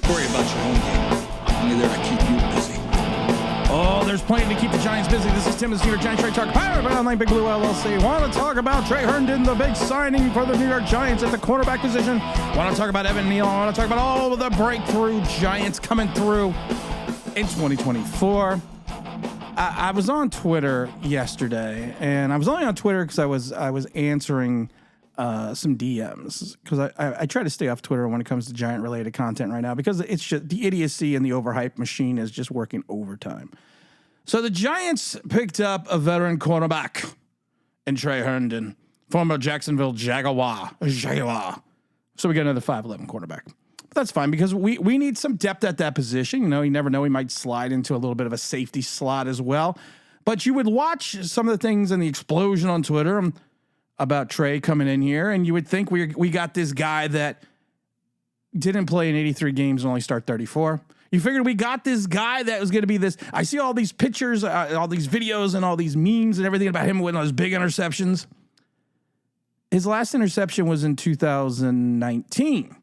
Worry about your own game. I'm only there to keep you busy. Oh, there's plenty to keep the Giants busy. This is Tim with New York Giants Trade Talk, powered by Online Big Blue LLC. Want to talk about Tre Herndon, the big signing for the New York Giants at the cornerback position. Want to talk about Evan Neal. I want to talk about all of the breakthrough Giants coming through in 2024. I was on Twitter yesterday, and I was only on Twitter because I was answering some DMs, because I try to stay off Twitter when it comes to Giant related content right now, because it's just the idiocy and the overhype machine is just working overtime. So the Giants picked up a veteran cornerback in Tre Herndon, former Jacksonville Jaguar. So we got another 5'11" cornerback. But that's fine, because we need some depth at that position. You know, you never know, he might slide into a little bit of a safety slot as well. But you would watch some of the things in the explosion on Twitter about Tre coming in here, and you would think we got this guy that didn't play in 83 games and only start 34. You figured we got this guy that was going to be this. I see all these pictures, all these videos, and all these memes and everything about him with those big interceptions. His last interception was in 2019.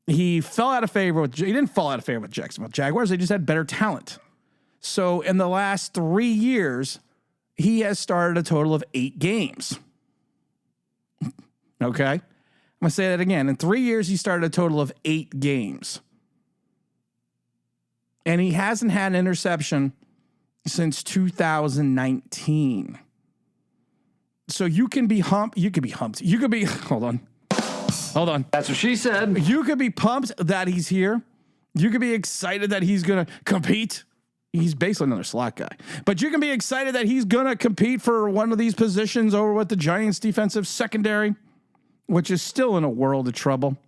He fell out of favor with. He didn't fall out of favor with Jacksonville Jaguars. They just had better talent. So in the last 3 years, he has started a total of 8 games. Okay. I'm going to say that again. In 3 years, he started a total of 8 games. And he hasn't had an interception since 2019. So you can be humped. You could be humped. You could be, hold on. That's what she said. You could be pumped that he's here. You could be excited that he's going to compete. He's basically another slot guy. But you can be excited that he's going to compete for one of these positions over with the Giants defensive secondary, which is still in a world of trouble.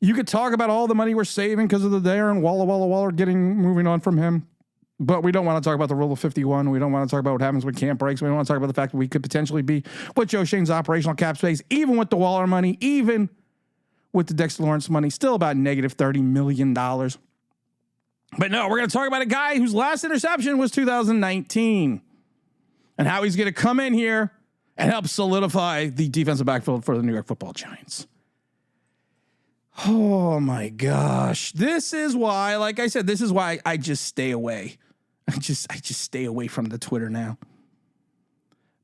You could talk about all the money we're saving because of the Darren Waller moving on from him. But we don't want to talk about the rule of 51. We don't want to talk about what happens with camp breaks. We don't want to talk about the fact that we could potentially be with Joe Shane's operational cap space, even with the Waller money, even with the Dexter Lawrence money, still about negative $30 million. But no, we're going to talk about a guy whose last interception was 2019 and how he's going to come in here and help solidify the defensive backfield for the New York Football Giants. Oh my gosh. This is why, like I said, this is why I just stay away. I just stay away from the Twitter now.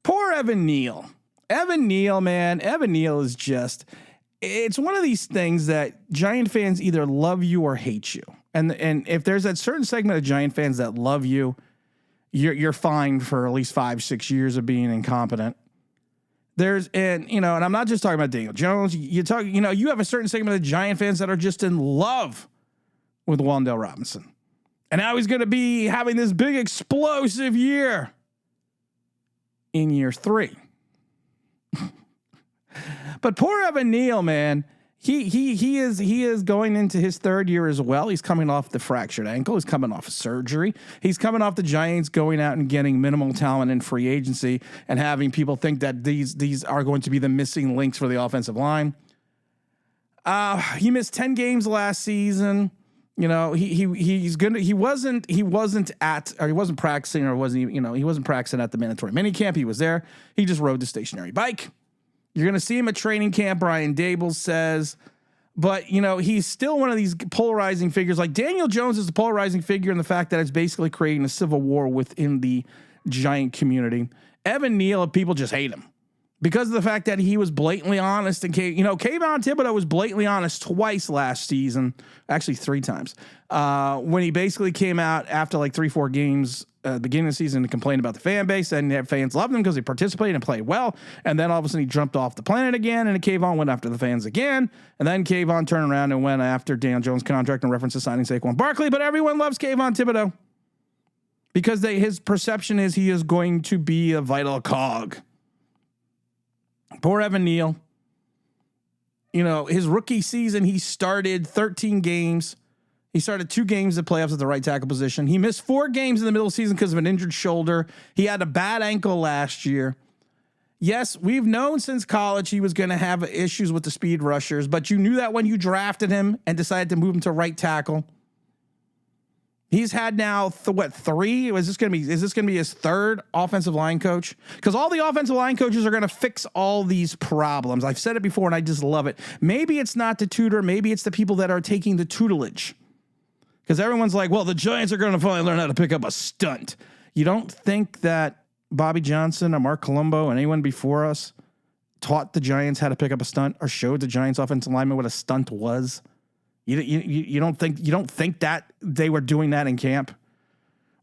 Poor Evan Neal. Evan Neal, man. Evan Neal is just, it's one of these things that Giant fans either love you or hate you. And if there's that certain segment of Giant fans that love you, you're fine for at least 5-6 years of being incompetent. And I'm not just talking about Daniel Jones. You have a certain segment of Giant fans that are just in love with Wan'Dale Robinson. And now he's going to be having this big explosive year in year 3. But poor Evan Neal, man. He is going into his 3rd year as well. He's coming off the fractured ankle. He's coming off of surgery. He's coming off the Giants going out and getting minimal talent in free agency and having people think that these are going to be the missing links for the offensive line. He missed 10 games last season. You know, he wasn't practicing at the mandatory minicamp. He was there. He just rode the stationary bike. You're going to see him at training camp, Brian Dable says. But, he's still one of these polarizing figures. Like Daniel Jones is a polarizing figure in the fact that it's basically creating a civil war within the Giant community. Evan Neal, people just hate him because of the fact that he was blatantly honest. And, Kayvon Thibodeau was blatantly honest twice last season, actually 3 times, when he basically came out after like 3-4 games beginning of the season to complain about the fan base, and fans loved him because he participated and played well. And then all of a sudden he jumped off the planet again, and Kayvon went after the fans again. And then Kayvon turned around and went after Daniel Jones' contract and reference to signing Saquon Barkley. But everyone loves Kayvon Thibodeau because his perception is he is going to be a vital cog. Poor Evan Neal. His rookie season, he started 13 games. He started 2 games at playoffs at the right tackle position. He missed 4 games in the middle of the season because of an injured shoulder. He had a bad ankle last year. Yes, we've known since college he was going to have issues with the speed rushers, but you knew that when you drafted him and decided to move him to right tackle. He's had now three? Is this going to be his third offensive line coach? Because all the offensive line coaches are going to fix all these problems. I've said it before, and I just love it. Maybe it's not the tutor. Maybe it's the people that are taking the tutelage. Because everyone's like, well, the Giants are going to finally learn how to pick up a stunt. You don't think that Bobby Johnson or Mark Colombo and anyone before us taught the Giants how to pick up a stunt or showed the Giants offensive lineman what a stunt was? You don't think that they were doing that in camp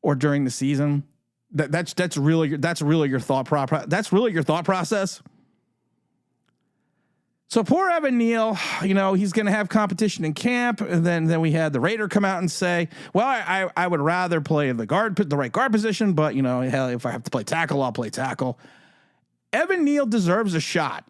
or during the season? That's really your thought process. So poor Evan Neal, he's going to have competition in camp, and then we had the Raider come out and say, "Well, I would rather play the right guard position, but hell, if I have to play tackle, I'll play tackle." Evan Neal deserves a shot.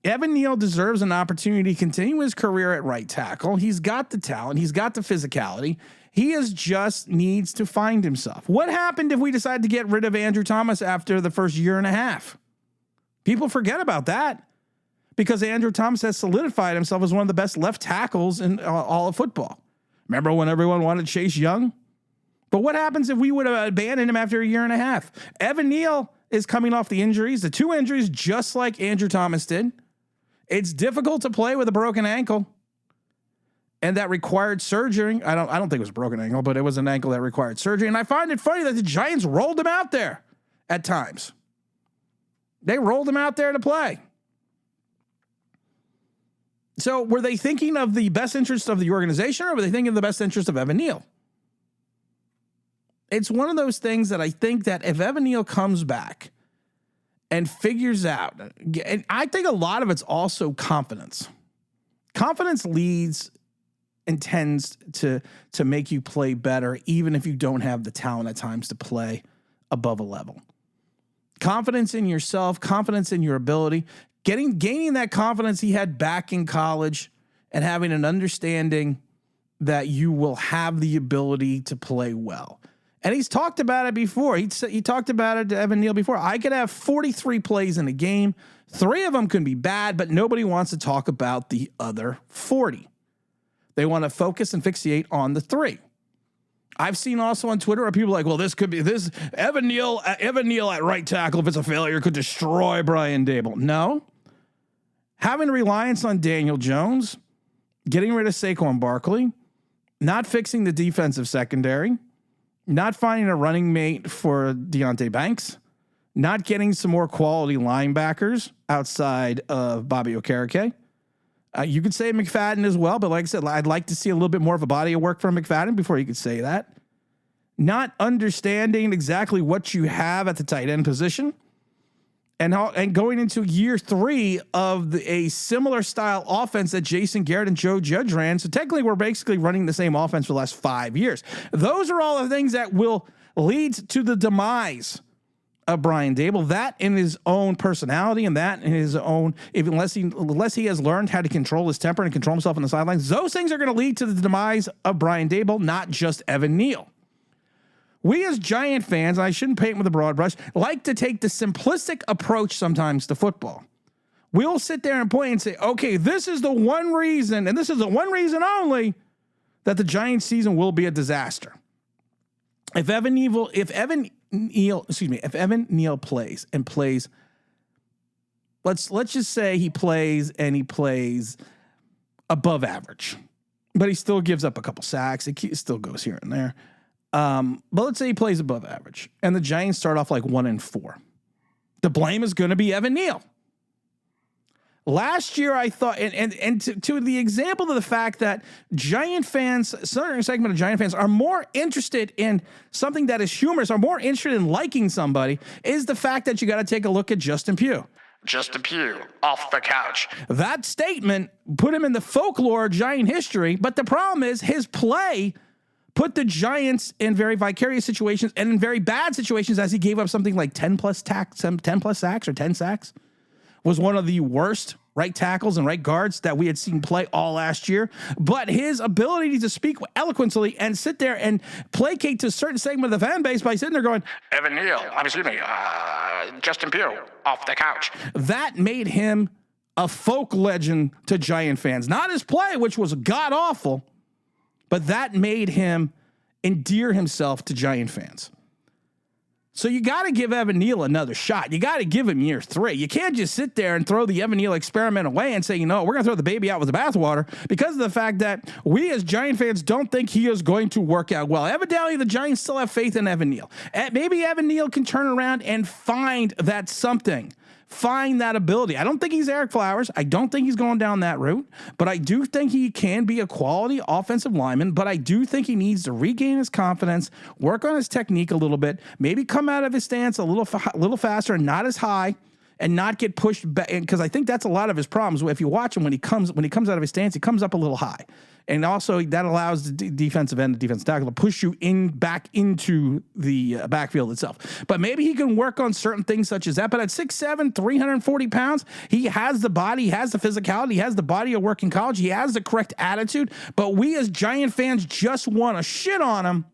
Evan Neal deserves an opportunity to continue his career at right tackle. He's got the talent. He's got the physicality. He just needs to find himself. What happened if we decided to get rid of Andrew Thomas after the first year and a half? People forget about that because Andrew Thomas has solidified himself as one of the best left tackles in all of football. Remember when everyone wanted Chase Young? But what happens if we would have abandoned him after a year and a half? Evan Neal is coming off the injuries, the two injuries, just like Andrew Thomas did. It's difficult to play with a broken ankle, and that required surgery. I don't think it was a broken ankle, but it was an ankle that required surgery. And I find it funny that the Giants rolled him out there at times. They rolled him out there to play. So were they thinking of the best interest of the organization, or were they thinking of the best interest of Evan Neal? It's one of those things that I think that if Evan Neal comes back and figures out, and I think a lot of it's also confidence. Confidence leads and tends to make you play better, even if you don't have the talent at times to play above a level. Confidence in yourself, confidence in your ability, gaining that confidence he had back in college, and having an understanding that you will have the ability to play well. And he's talked about it before. He talked about it to Evan Neal before. I could have 43 plays in a game. 3 of them can be bad, but nobody wants to talk about the other 40. They want to focus and fixate on the 3. I've seen also on Twitter where people are like, well, this Evan Neal at right tackle, if it's a failure, could destroy Brian Daboll. No. Having reliance on Daniel Jones, getting rid of Saquon Barkley, not fixing the defensive secondary, not finding a running mate for Deonte Banks, not getting some more quality linebackers outside of Bobby Okereke. You could say McFadden as well, but like I said, I'd like to see a little bit more of a body of work from McFadden before you could say that. Not understanding exactly what you have at the tight end position, and going into year 3 of a similar style offense that Jason Garrett and Joe Judge ran. So technically, we're basically running the same offense for the last 5 years. Those are all the things that will lead to the demise of Brian Daboll. That in his own personality, and that in his own, unless he has learned how to control his temper and control himself on the sidelines, those things are going to lead to the demise of Brian Daboll, not just Evan Neal. We as Giant fans, and I shouldn't paint with a broad brush, like to take the simplistic approach sometimes to football. We'll sit there and point and say, okay, this is the one reason, and this is the one reason only, that the Giants season will be a disaster. If Evan Neal plays, let's just say he plays above average, but he still gives up a couple sacks. It still goes here and there. But let's say he plays above average and the Giants start off like 1-4. The blame is going to be Evan Neal. Last year, I thought, and to the example of the fact that Giant fans, a certain segment of Giant fans are more interested in something that is humorous, are more interested in liking somebody, is the fact that you got to take a look at Justin Pugh. Justin Pugh, off the couch. That statement put him in the folklore of Giant history, but the problem is his play put the Giants in very vicarious situations and in very bad situations, as he gave up something like 10 plus sacks or 10 sacks. Was one of the worst right tackles and right guards that we had seen play all last year. But his ability to speak eloquently and sit there and placate to a certain segment of the fan base by sitting there going, Evan Neal, Justin Pugh, off the couch. That made him a folk legend to Giant fans. Not his play, which was god-awful, but that made him endear himself to Giant fans. So you got to give Evan Neal another shot. You got to give him year 3. You can't just sit there and throw the Evan Neal experiment away and say, we're going to throw the baby out with the bathwater because of the fact that we as Giant fans don't think he is going to work out well. Evidently, the Giants still have faith in Evan Neal. Maybe Evan Neal can turn around and find that something. Find that ability. I don't think he's Eric Flowers. I don't think he's going down that route, but I do think he can be a quality offensive lineman, but I do think he needs to regain his confidence, work on his technique a little bit, maybe come out of his stance a little faster and not as high, and not get pushed back. Because I think that's a lot of his problems. If you watch him when he comes out of his stance, he comes up a little high. And also that allows the defensive end, the defensive tackle to push you back into the backfield itself. But maybe he can work on certain things such as that. But at 6'7", 340 pounds, he has the body, he has the physicality, he has the body of work in college, he has the correct attitude. But we as Giant fans just want to shit on him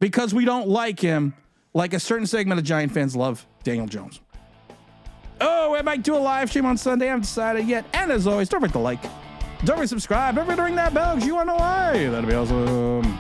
because we don't like him, like a certain segment of Giant fans love Daniel Jones. Oh, I might do a live stream on Sunday. I haven't decided yet. And as always, don't forget to like. Don't forget to subscribe. Don't forget to ring that bell because you want to know why. That'd be awesome.